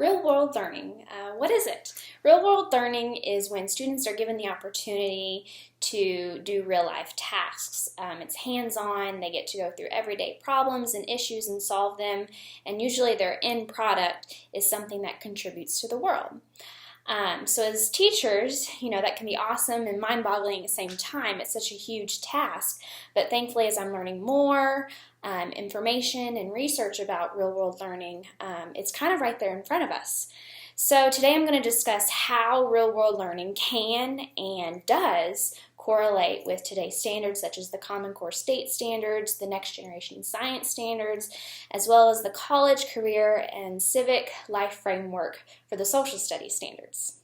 Real-world learning, what is it? Real-world learning is when students are given the opportunity to do real-life tasks. It's hands-on, they get to go through everyday problems and issues and solve them, and usually their end product is something that contributes to the world. So as teachers, that can be awesome and mind-boggling at the same time. It's such a huge task, but thankfully as I'm learning more information and research about real-world learning, it's kind of right there in front of us. So today I'm going to discuss how real-world learning can and does correlate with today's standards such as the Common Core State Standards, the Next Generation Science Standards, as well as the College, Career, and Civic Life Framework for the Social Studies Standards.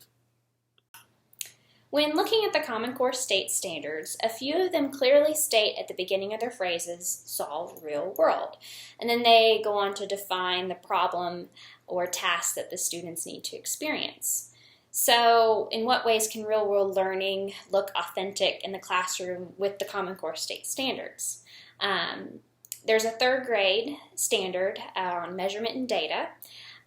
When looking at the Common Core State Standards, a few of them clearly state at the beginning of their phrases, solve real world. And then they go on to define the problem or task that the students need to experience. So in what ways can real world learning look authentic in the classroom with the Common Core State Standards? There's a third grade standard on measurement and data.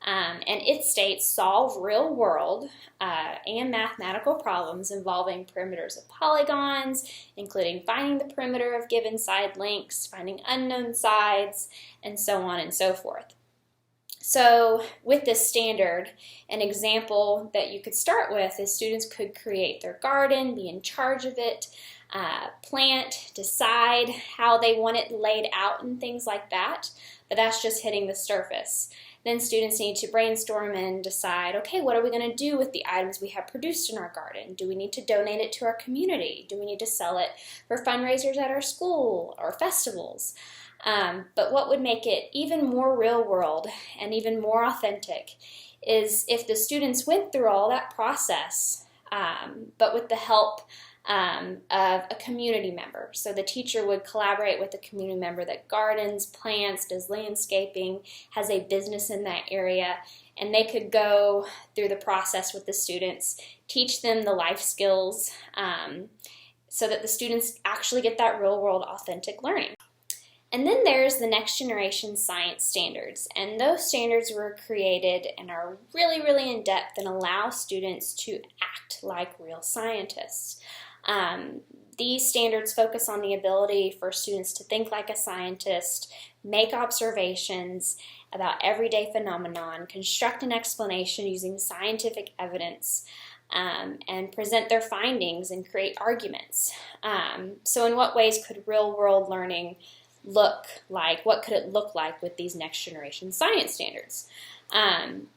And it states solve real world and mathematical problems involving perimeters of polygons, including finding the perimeter of given side lengths, finding unknown sides, and so on and so forth. So with this standard, an example that you could start with is students could create their garden, be in charge of it, plant, decide how they want it laid out and things like that, but that's just hitting the surface. Then students need to brainstorm and decide, okay, what are we going to do with the items we have produced in our garden? Do we need to donate it to our community? Do we need to sell it for fundraisers at our school or festivals? But what would make it even more real world and even more authentic is if the students went through all that process, but with the help of a community member. So the teacher would collaborate with a community member that gardens, plants, does landscaping, has a business in that area, and they could go through the process with the students, teach them the life skills so that the students actually get that real world authentic learning. And then there's the Next Generation Science Standards, and those standards were created and are really, really in-depth and allow students to act like real scientists. These standards focus on the ability for students to think like a scientist, make observations about everyday phenomenon, construct an explanation using scientific evidence, and present their findings and create arguments. So in what ways could real-world learning look like? What could it look like with these next generation science standards?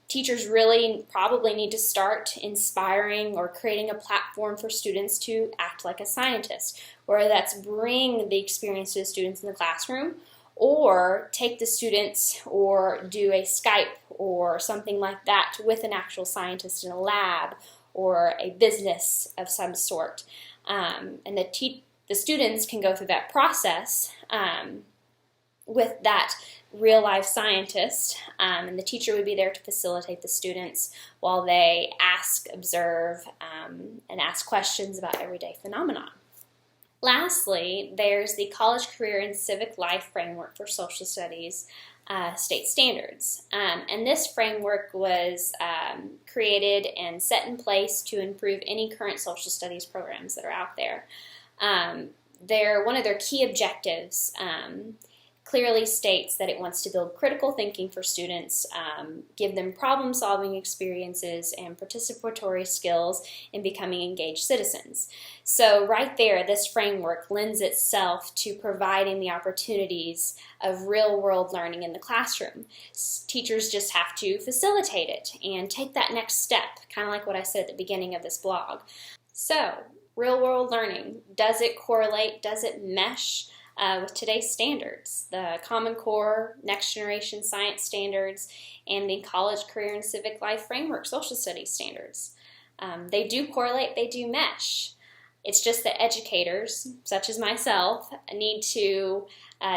Teachers really probably need to start inspiring or creating a platform for students to act like a scientist, whether that's bring the experience to the students in the classroom or take the students or do a Skype or something like that with an actual scientist in a lab or a business of some sort. And the students can go through that process with that real-life scientist, and the teacher would be there to facilitate the students while they ask, observe, and ask questions about everyday phenomena. Lastly, there's the College, Career, and Civic Life Framework for Social Studies State Standards. And this framework was created and set in place to improve any current social studies programs that are out there. One of their key objectives clearly states that it wants to build critical thinking for students, give them problem-solving experiences and participatory skills in becoming engaged citizens. So right there, this framework lends itself to providing the opportunities of real-world learning in the classroom. Teachers just have to facilitate it and take that next step, kind of like what I said at the beginning of this blog. So, real-world learning, does it correlate, does it mesh with today's standards, the Common Core, Next Generation Science Standards, and the College, Career, and Civic Life Framework Social Studies Standards? They do correlate, they do mesh. It's just that educators, such as myself, need to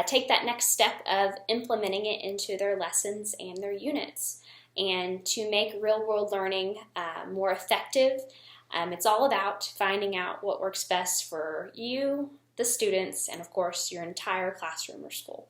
take that next step of implementing it into their lessons and their units. And to make real-world learning more effective, it's all about finding out what works best for you, the students, and of course your entire classroom or school.